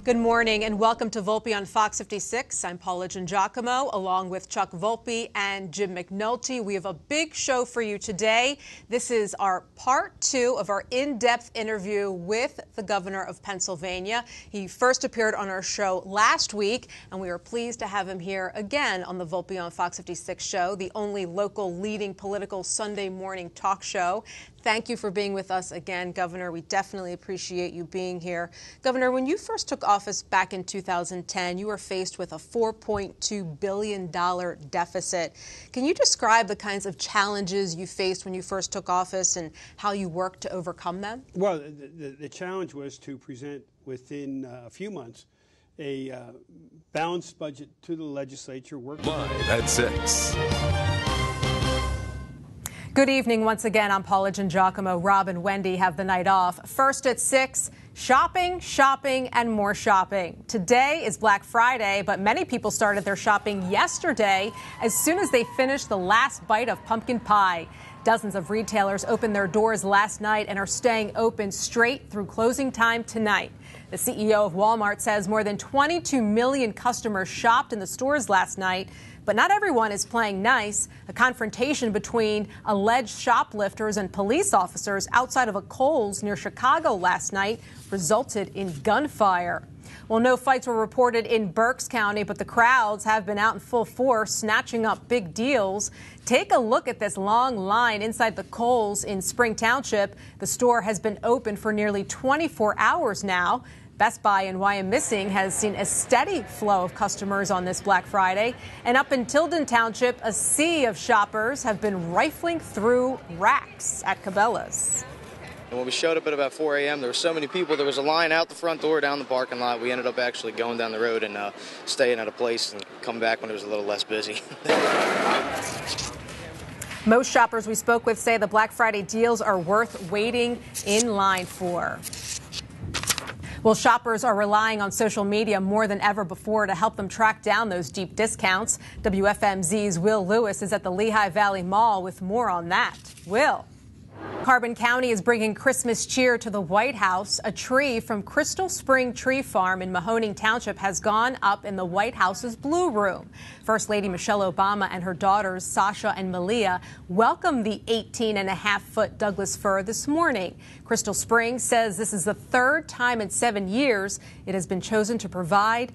Good morning and welcome to Volpe on Fox 56. I'm Paola Giangiacomo along with Chuck Volpe and Jim McNulty. We have a big show for you today. This is our part two of our in-depth interview with the governor of Pennsylvania. He first appeared on our show last week, and we are pleased to have him here again on the Volpe on Fox 56 show, the only local leading political Sunday morning talk show. Thank you for being with us again, Governor. We definitely appreciate you being here. Governor, when you first took office back in 2010, you were faced with a $4.2 billion deficit. Can you describe the kinds of challenges you faced when you first took office and how you worked to overcome them? Well, the challenge was to present within a few months a balanced budget to the legislature. Live at 6. Good evening once again. I'm Paola Giangiacomo. Rob and Wendy have the night off. First at 6, shopping, shopping, and more shopping. Today is Black Friday, but many people started their shopping yesterday as soon as they finished the last bite of pumpkin pie. Dozens of retailers opened their doors last night and are staying open straight through closing time tonight. The CEO of Walmart says more than 22 million customers shopped in the stores last night. But not everyone is playing nice. A confrontation between alleged shoplifters and police officers outside of a Kohl's near Chicago last night resulted in gunfire. Well, no fights were reported in Berks County, but the crowds have been out in full force, snatching up big deals. Take a look at this long line inside the Kohl's in Spring Township. The store has been open for nearly 24 hours now. Best Buy in Wyomissing has seen a steady flow of customers on this Black Friday. And up in Tilden Township, a sea of shoppers have been rifling through racks at Cabela's. And when we showed up at about 4 a.m., there were so many people. There was a line out the front door, down the parking lot. We ended up actually going down the road and staying at a place and come back when it was a little less busy. Most shoppers we spoke with say the Black Friday deals are worth waiting in line for. Well, shoppers are relying on social media more than ever before to help them track down those deep discounts. WFMZ's Will Lewis is at the Lehigh Valley Mall with more on that. Will. Carbon County is bringing Christmas cheer to the White House. A tree from Crystal Spring Tree Farm in Mahoning Township has gone up in the White House's Blue Room. First Lady Michelle Obama and her daughters, Sasha and Malia, welcomed the 18.5-foot Douglas fir this morning. Crystal Spring says this is the third time in 7 years it has been chosen to provide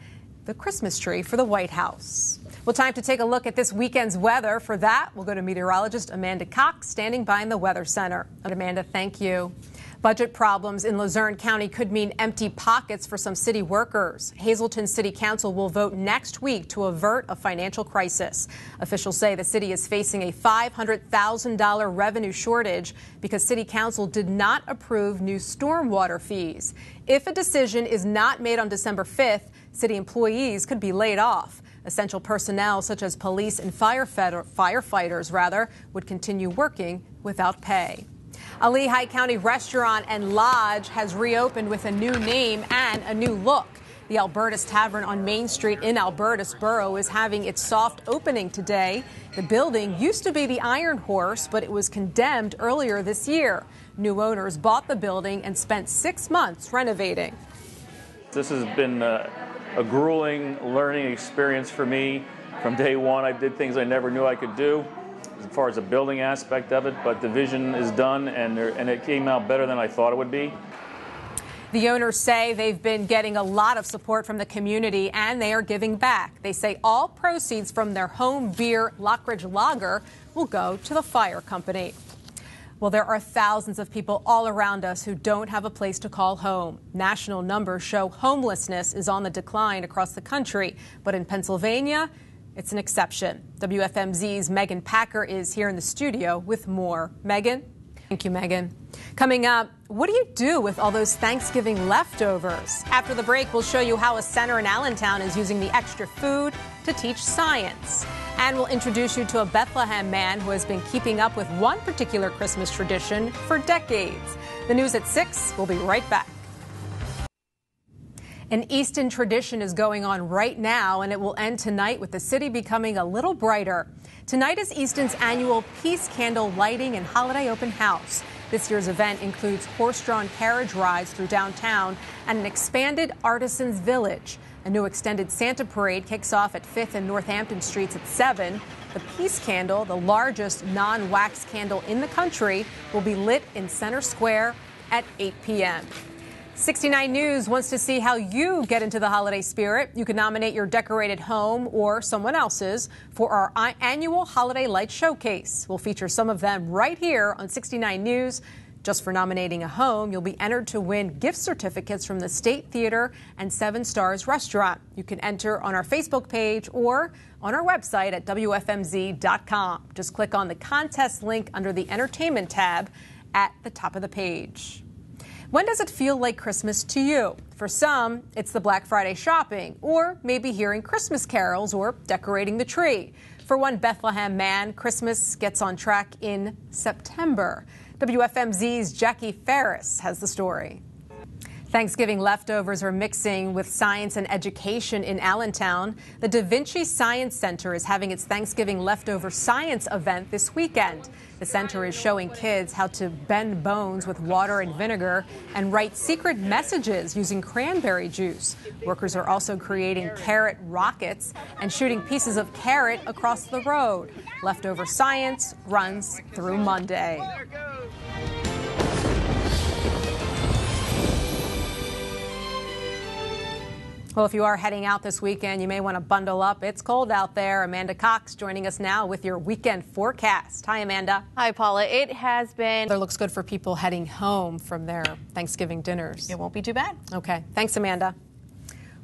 the Christmas tree for the White House. Well, time to take a look at this weekend's weather. For that, we'll go to meteorologist Amanda Cox, standing by in the Weather Center. Amanda, thank you. Budget problems in Luzerne County could mean empty pockets for some city workers. Hazleton City Council will vote next week to avert a financial crisis. Officials say the city is facing a $500,000 revenue shortage because City Council did not approve new stormwater fees. If a decision is not made on December 5th, city employees could be laid off. Essential personnel such as police and firefighters would continue working without pay. A Lehigh County restaurant and lodge has reopened with a new name and a new look. The ALBURTIS Tavern on Main Street in Albertus Borough is having its soft opening today. The building used to be the Iron Horse, but it was condemned earlier this year. New owners bought the building and spent 6 months renovating. This has been a grueling learning experience for me. From day one, I did things I never knew I could do as far as the building aspect of it, but the vision is done, and it came out better than I thought it would be. The owners say they've been getting a lot of support from the community, and they are giving back. They say all proceeds from their home beer, Lockridge Lager, will go to the fire company. Well, there are thousands of people all around us who don't have a place to call home. National numbers show homelessness is on the decline across the country, but in Pennsylvania, it's an exception. WFMZ's Megan Packer is here in the studio with more. Megan? Thank you, Megan. Coming up, what do you do with all those Thanksgiving leftovers? After the break, we'll show you how a center in Allentown is using the extra food to teach science. And we'll introduce you to a Bethlehem man who has been keeping up with one particular Christmas tradition for decades. The news at 6. We'll be right back. An Easton tradition is going on right now, and it will end tonight with the city becoming a little brighter. Tonight is Easton's annual Peace Candle Lighting and Holiday Open House. This year's event includes horse-drawn carriage rides through downtown and an expanded Artisans Village. A new extended Santa parade kicks off at 5th and Northampton Streets at 7. The Peace Candle, the largest non-wax candle in the country, will be lit in Center Square at 8 p.m. 69 News wants to see how you get into the holiday spirit. You can nominate your decorated home or someone else's for our annual Holiday Light Showcase. We'll feature some of them right here on 69 News. Just for nominating a home, you'll be entered to win gift certificates from the State Theater and 7 Stars Restaurant. You can enter on our Facebook page or on our website at WFMZ.com. Just click on the contest link under the Entertainment tab at the top of the page. When does it feel like Christmas to you? For some, it's the Black Friday shopping, or maybe hearing Christmas carols or decorating the tree. For one Bethlehem man, Christmas gets on track in September. WFMZ's Jackie Ferris has the story. Thanksgiving leftovers are mixing with science and education in Allentown. The Da Vinci Science Center is having its Thanksgiving leftover science event this weekend. The center is showing kids how to bend bones with water and vinegar and write secret messages using cranberry juice. Workers are also creating carrot rockets and shooting pieces of carrot across the road. Leftover science runs through Monday. Well, if you are heading out this weekend, you may want to bundle up. It's cold out there. Amanda Cox joining us now with your weekend forecast. Hi, Amanda. Hi, Paula. It has been... It looks good for people heading home from their Thanksgiving dinners. It won't be too bad. Okay. Thanks, Amanda.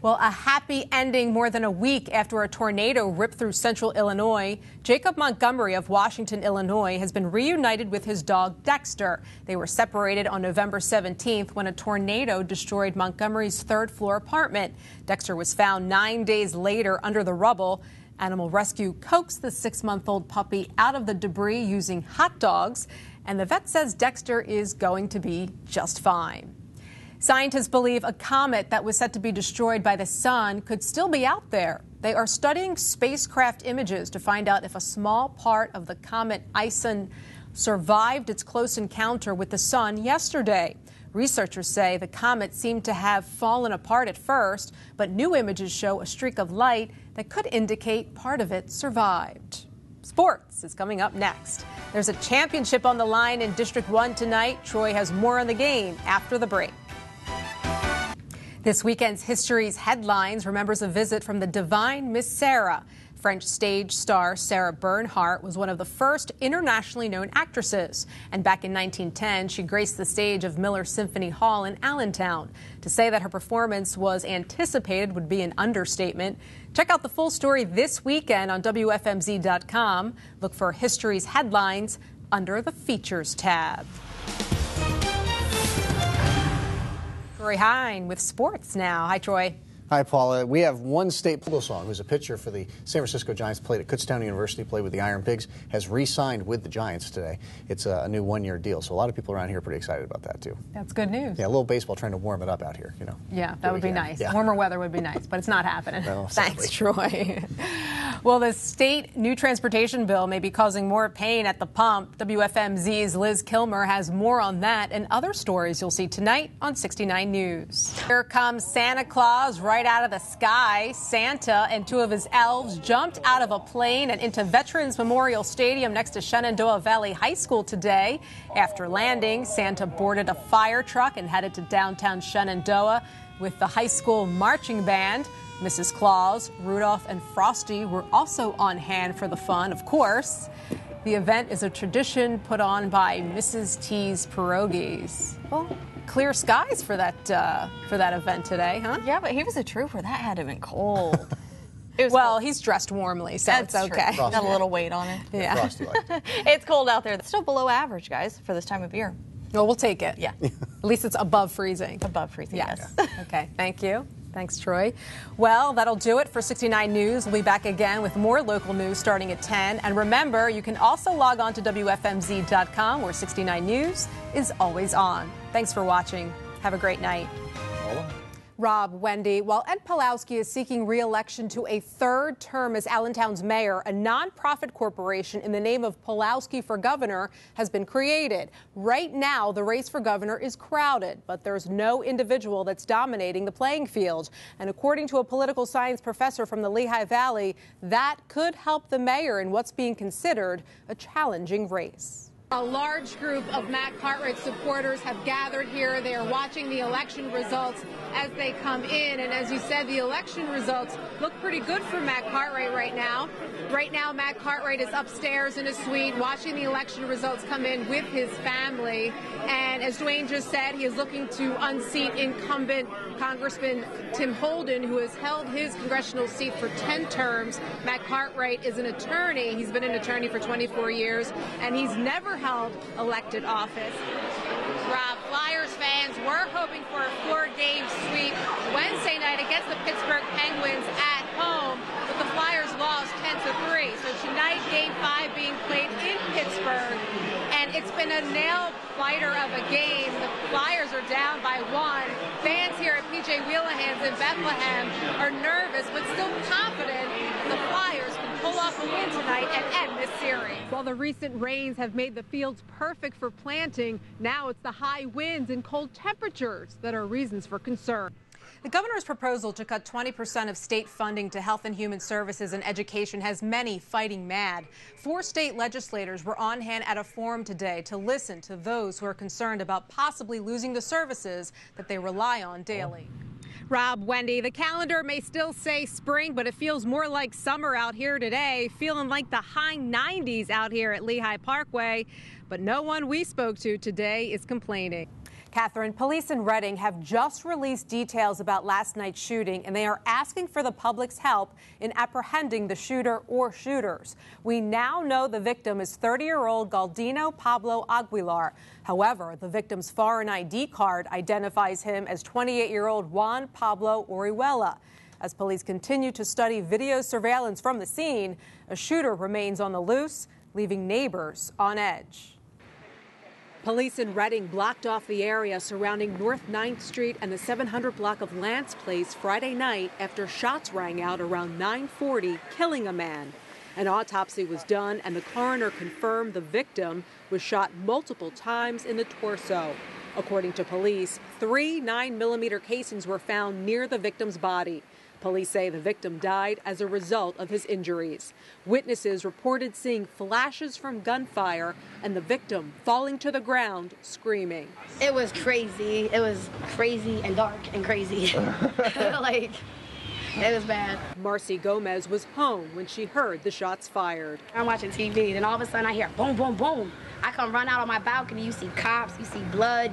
Well, a happy ending more than a week after a tornado ripped through central Illinois. Jacob Montgomery of Washington, Illinois, has been reunited with his dog, Dexter. They were separated on November 17th when a tornado destroyed Montgomery's third-floor apartment. Dexter was found 9 days later under the rubble. Animal Rescue coaxed the 6-month-old puppy out of the debris using hot dogs, and the vet says Dexter is going to be just fine. Scientists believe a comet that was set to be destroyed by the sun could still be out there. They are studying spacecraft images to find out if a small part of the comet Ison survived its close encounter with the sun yesterday. Researchers say the comet seemed to have fallen apart at first, but new images show a streak of light that could indicate part of it survived. Sports is coming up next. There's a championship on the line in District 1 tonight. Troy has more on the game after the break. This weekend's History's headlines remembers a visit from the divine Miss Sarah. French stage star Sarah Bernhardt was one of the first internationally known actresses. And back in 1910, she graced the stage of Miller Symphony Hall in Allentown. To say that her performance was anticipated would be an understatement. Check out the full story this weekend on WFMZ.com. Look for History's headlines under the Features tab. Troy Hine with sports now. Hi, Troy. Hi, Paula. We have one state song who's a pitcher for the San Francisco Giants, played at Kutztown University, played with the Iron Pigs, has re-signed with the Giants today. It's a new one-year deal, so a lot of people around here are pretty excited about that, too. That's good news. Yeah, a little baseball trying to warm it up out here, you know. Yeah, that would be nice. Yeah. Warmer weather would be nice, but it's not happening. No, thanks, Troy. Well, the state new transportation bill may be causing more pain at the pump. WFMZ's Liz Kilmer has more on that and other stories you'll see tonight on 69 News. Here comes Santa Claus right out of the sky. Santa and 2 of his elves jumped out of a plane and into Veterans Memorial Stadium next to Shenandoah Valley High School today. After landing, Santa boarded a fire truck and headed to downtown Shenandoah with the high school marching band. Mrs. Claus, Rudolph, and Frosty were also on hand for the fun, of course. The event is a tradition put on by Mrs. T's Pierogies. Well, clear skies for that event today, huh? Yeah, but he was a trooper. That had to have been cold. It was well, cold. He's dressed warmly, so That's it's okay. Got a little weight on it. Yeah. Frosty liked it. It's cold out there. It's still below average, guys, for this time of year. Well, we'll take it. Yeah. At least it's above freezing. Above freezing, yes. Okay, thank you. Thanks, Troy. Well, that'll do it for 69 News. We'll be back again with more local news starting at 10. And remember, you can also log on to WFMZ.com, where 69 News is always on. Thanks for watching. Have a great night. Rob, Wendy, while Ed Pawlowski is seeking re-election to a third term as Allentown's mayor, a nonprofit corporation in the name of Pawlowski for Governor has been created. Right now, the race for governor is crowded, but there's no individual that's dominating the playing field. And according to a political science professor from the Lehigh Valley, that could help the mayor in what's being considered a challenging race. A large group of Matt Cartwright supporters have gathered here. They are watching the election results as they come in. And as you said, the election results look pretty good for Matt Cartwright right now. Right now, Matt Cartwright is upstairs in a suite watching the election results come in with his family. And as Dwayne just said, he is looking to unseat incumbent Congressman Tim Holden, who has held his congressional seat for 10 terms. Matt Cartwright is an attorney. He's been an attorney for 24 years, and he's never held elected office. Rob, Flyers fans were hoping for a 4-game sweep Wednesday night against the Pittsburgh Penguins at home, but the Flyers lost 10-3. So tonight, Game 5 being played in Pittsburgh, and it's been a nail-biter of a game. The Flyers are down by 1. Fans here at PJ Wheelahan's in Bethlehem are nervous, but still confident the Flyers can pull off a win tonight and end this series. While the recent rains have made the fields perfect for planting, now it's the high winds and cold temperatures that are reasons for concern. The governor's proposal to cut 20% of state funding to health and human services and education has many fighting mad. 4 state legislators were on hand at a forum today to listen to those who are concerned about possibly losing the services that they rely on daily. Rob, Wendy, the calendar may still say spring, but it feels more like summer out here today, feeling like the high 90s out here at Lehigh Parkway. But no one we spoke to today is complaining. Catherine, police in Reading have just released details about last night's shooting, and they are asking for the public's help in apprehending the shooter or shooters. We now know the victim is 30-year-old Galdino Pablo Aguilar. However, the victim's foreign ID card identifies him as 28-year-old Juan Pablo Orihuela. As police continue to study video surveillance from the scene, a shooter remains on the loose, leaving neighbors on edge. Police in Reading blocked off the area surrounding North 9th Street and the 700 block of Lance Place Friday night after shots rang out around 9:40, killing a man. An autopsy was done, and the coroner confirmed the victim was shot multiple times in the torso. According to police, 3 9mm casings were found near the victim's body. Police say the victim died as a result of his injuries. Witnesses reported seeing flashes from gunfire and the victim falling to the ground, screaming. It was crazy. It was crazy and dark and crazy. Like, it was bad. Marcie Gomez was home when she heard the shots fired. I'm watching TV, and all of a sudden I hear boom, boom, boom. I come run out on my balcony. You see cops, you see blood,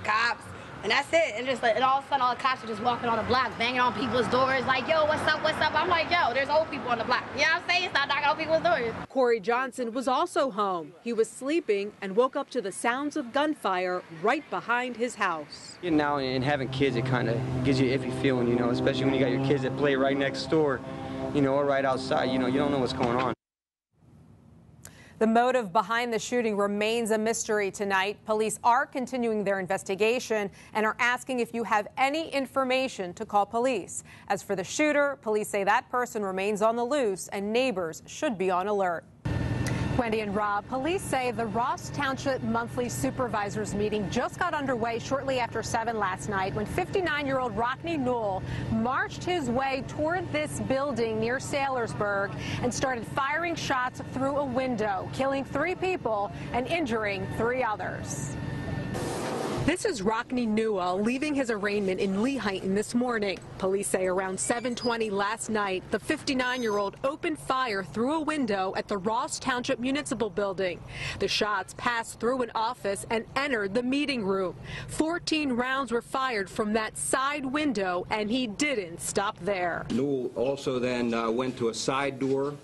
cops. And that's it. And all of a sudden, all the cops are just walking on the block, banging on people's doors, like, yo, what's up, what's up? I'm like, yo, there's old people on the block. You know what I'm saying? Stop knocking on people's doors. Corey Johnson was also home. He was sleeping and woke up to the sounds of gunfire right behind his house. Getting out and having kids, it kind of gives you an iffy feeling, you know, especially when you got your kids that play right next door, you know, or right outside. You know, you don't know what's going on. The motive behind the shooting remains a mystery tonight. Police are continuing their investigation and are asking if you have any information to call police. As for the shooter, police say that person remains on the loose and neighbors should be on alert. Wendy and Rob, police say the Ross Township monthly supervisors meeting just got underway shortly after 7 last night when 59-year-old Rockney Newell marched his way toward this building near Saylorsburg and started firing shots through a window, killing 3 people and injuring 3 others. This is Rockney Newell leaving his arraignment in Lehigh this morning. Police say around 7:20 last night, the 59-year-old opened fire through a window at the Ross Township Municipal Building. The shots passed through an office and entered the meeting room. 14 rounds were fired from that side window, and he didn't stop there. Newell also then went to a side door.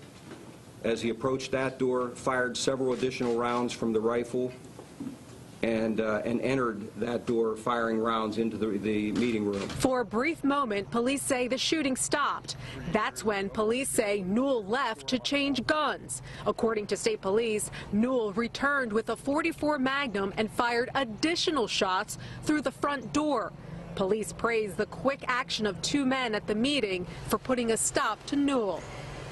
As he approached that door, fired several additional rounds from the rifle. And entered that door, firing rounds into the meeting room. For a brief moment, police say the shooting stopped. That's when police say Newell left to change guns. According to state police, Newell returned with a .44 Magnum and fired additional shots through the front door. Police praised the quick action of two men at the meeting for putting a stop to Newell.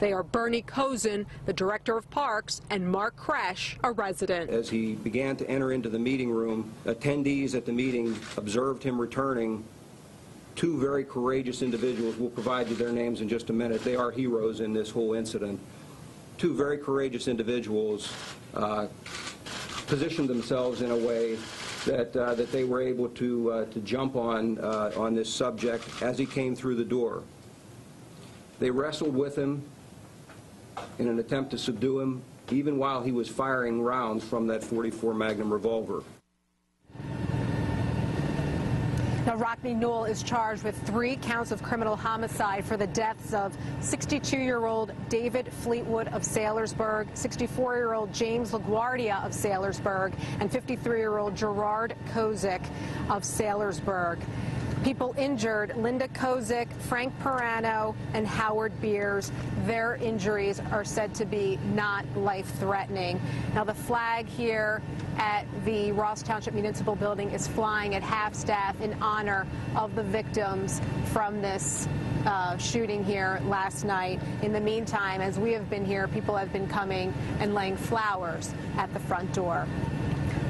They are Bernie Kozin, the director of parks, and Mark Kresh, a resident. As he began to enter into the meeting room, attendees at the meeting observed him returning two very courageous individuals. We'll provide you their names in just a minute. They are heroes in this whole incident. Two very courageous individuals positioned themselves in a way that they were able to jump on this subject as he came through the door. They wrestled with him in an attempt to subdue him, even while he was firing rounds from that .44 Magnum revolver. Now, Rockne Newell is charged with 3 counts of criminal homicide for the deaths of 62-year-old David Fleetwood of Saylorsburg, 64-year-old James LaGuardia of Saylorsburg, and 53-year-old Gerard Kozik of Saylorsburg. People injured: Linda Kozik, Frank Perano, and Howard Beers. Their injuries are said to be not life-threatening. Now, the flag here at the Ross Township Municipal Building is flying at half-staff in honor of the victims from this shooting here last night. In the meantime, as we have been here, people have been coming and laying flowers at the front door.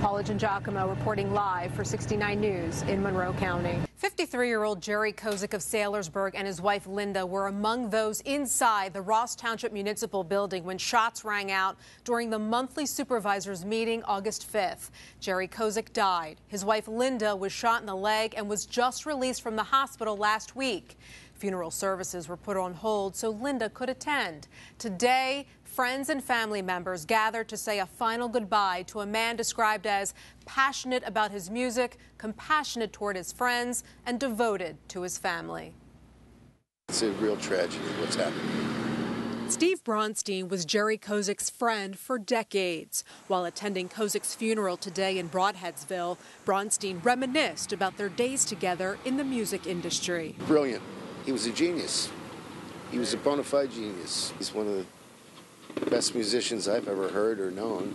Paola Giangiacomo reporting live for 69 News in Monroe County. 53-year-old Jerry Kozik of Saylorsburg and his wife Linda were among those inside the Ross Township Municipal Building when shots rang out during the monthly supervisors meeting August 5th. Jerry Kozik died. His wife Linda was shot in the leg and was just released from the hospital last week. Funeral services were put on hold so Linda could attend. Today, friends and family members gathered to say a final goodbye to a man described as passionate about his music, compassionate toward his friends, and devoted to his family. It's a real tragedy what's happening. Steve Bronstein was Jerry Kozik's friend for decades. While attending Kozik's funeral today in Broadheadsville, Bronstein reminisced about their days together in the music industry. Brilliant. He was a genius. He was a bona fide genius. He's one of the best musicians I've ever heard or known.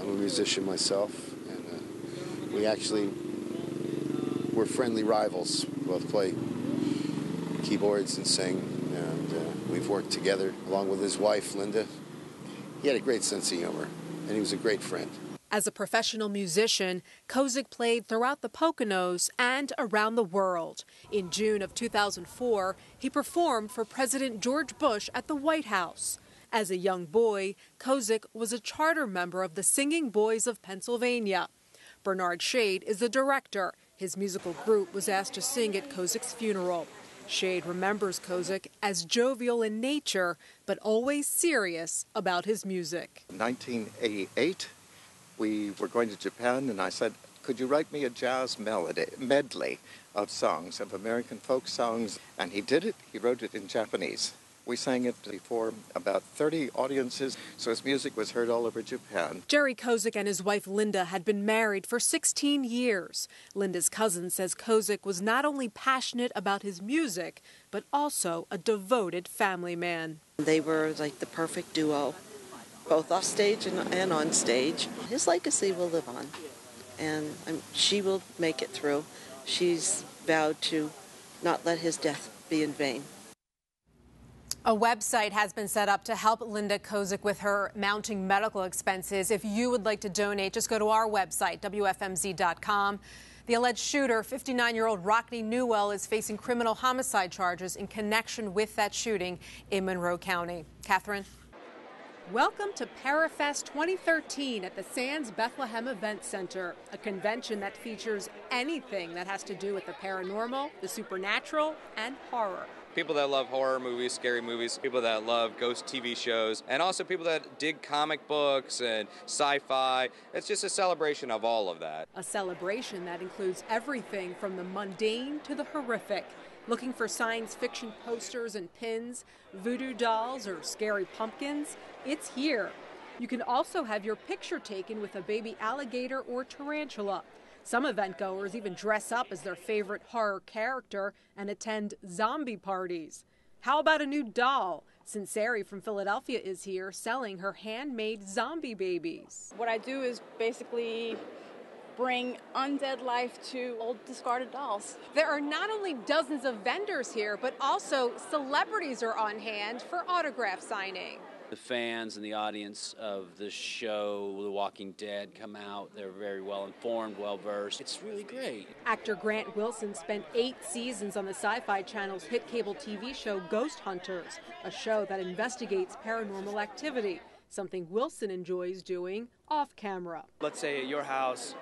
I'm a musician myself, and we actually were friendly rivals. We both play keyboards and sing, and we've worked together along with his wife, Linda. He had a great sense of humor, and he was a great friend. As a professional musician, Kozik played throughout the Poconos and around the world. In June of 2004, he performed for President George Bush at the White House. As a young boy, Kozik was a charter member of the Singing Boys of Pennsylvania. Bernard Shade is the director. His musical group was asked to sing at Kozik's funeral. Shade remembers Kozik as jovial in nature, but always serious about his music. 1988, we were going to Japan, and I said, could you write me a jazz medley of songs, of American folk songs? And he did it. He wrote it in Japanese. We sang it before about 30 audiences, so his music was heard all over Japan. Jerry Kozik and his wife Linda had been married for 16 years. Linda's cousin says Kozik was not only passionate about his music, but also a devoted family man. They were like the perfect duo, both off stage and on stage. His legacy will live on, and she will make it through. She's vowed to not let his death be in vain. A website has been set up to help Linda Kozik with her mounting medical expenses. If you would like to donate, just go to our website, WFMZ.com. The alleged shooter, 59-year-old Rockne Newell, is facing criminal homicide charges in connection with that shooting in Monroe County. Catherine? Welcome to Parafest 2013 at the Sands Bethlehem Event Center, a convention that features anything that has to do with the paranormal, the supernatural, and horror. People that love horror movies, scary movies, people that love ghost TV shows, and also people that dig comic books and sci-fi. It's just a celebration of all of that. A celebration that includes everything from the mundane to the horrific. Looking for science fiction posters and pins, voodoo dolls, or scary pumpkins? It's here. You can also have your picture taken with a baby alligator or tarantula. Some event goers even dress up as their favorite horror character and attend zombie parties. How about a new doll? Sinceri from Philadelphia is here selling her handmade zombie babies. What I do is basically bring undead life to old discarded dolls. There are not only dozens of vendors here, but also celebrities are on hand for autograph signing. The fans and the audience of the show, The Walking Dead, come out. They're very well informed, well versed. It's really great. Actor Grant Wilson spent 8 seasons on the Sci-Fi Channel's hit cable TV show Ghost Hunters, a show that investigates paranormal activity, something Wilson enjoys doing off camera. Let's say at your house,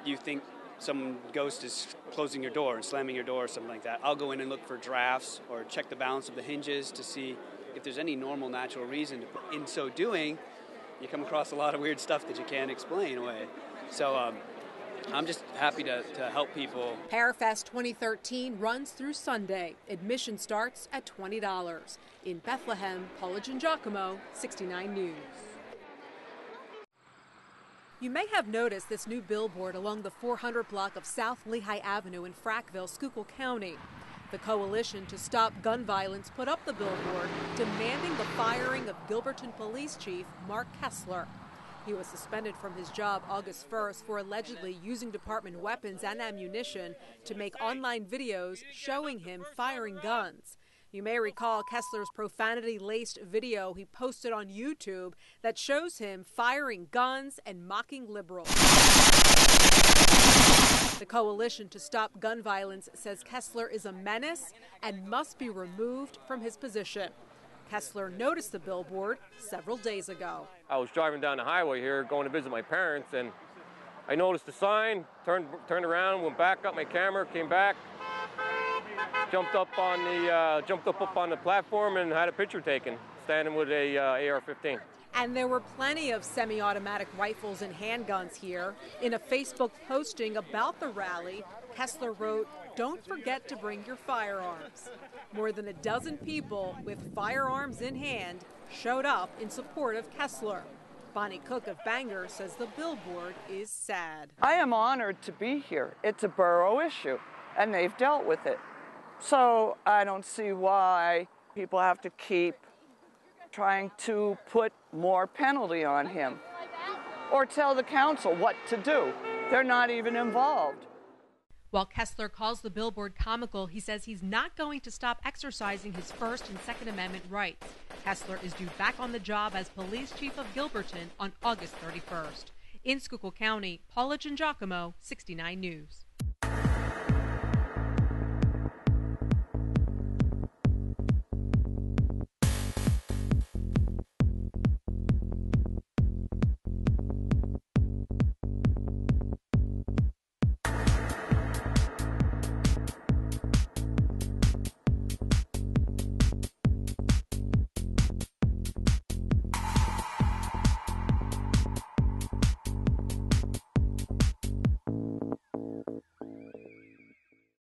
you think some ghost is closing your door and slamming your door or something like that. I'll go in and look for drafts or check the balance of the hinges to see if there's any normal, natural reason. In so doing, you come across a lot of weird stuff that you can't explain away. So I'm just happy to help people. Parafest 2013 runs through Sunday. Admission starts at $20. In Bethlehem, Paola Giangiacomo, 69 News. You may have noticed this new billboard along the 400 block of South Lehigh Avenue in Frackville, Schuylkill County. The Coalition to Stop Gun Violence put up the billboard demanding the firing of Gilberton Police Chief Mark Kessler. He was suspended from his job August 1st for allegedly using department weapons and ammunition to make online videos showing him firing guns. You may recall Kessler's profanity-laced video he posted on YouTube that shows him firing guns and mocking liberals. The Coalition to Stop Gun Violence says Kessler is a menace and must be removed from his position. Kessler noticed the billboard several days ago. I was driving down the highway here going to visit my parents, and I noticed the sign, turned around, went back, got my camera, came back, jumped up on the platform and had a picture taken, standing with a AR-15. And there were plenty of semi-automatic rifles and handguns here. In a Facebook posting about the rally, Kessler wrote, "Don't forget to bring your firearms." More than a dozen people with firearms in hand showed up in support of Kessler. Bonnie Cook of Bangor says the billboard is sad. I am honored to be here. It's a borough issue, and they've dealt with it. So I don't see why people have to keep trying to put more penalty on him or tell the council what to do. They're not even involved. While Kessler calls the billboard comical, he says he's not going to stop exercising his First and Second Amendment rights. Kessler is due back on the job as police chief of Gilberton on August 31st. In Schuylkill County, Paola Giangiacomo, 69 News.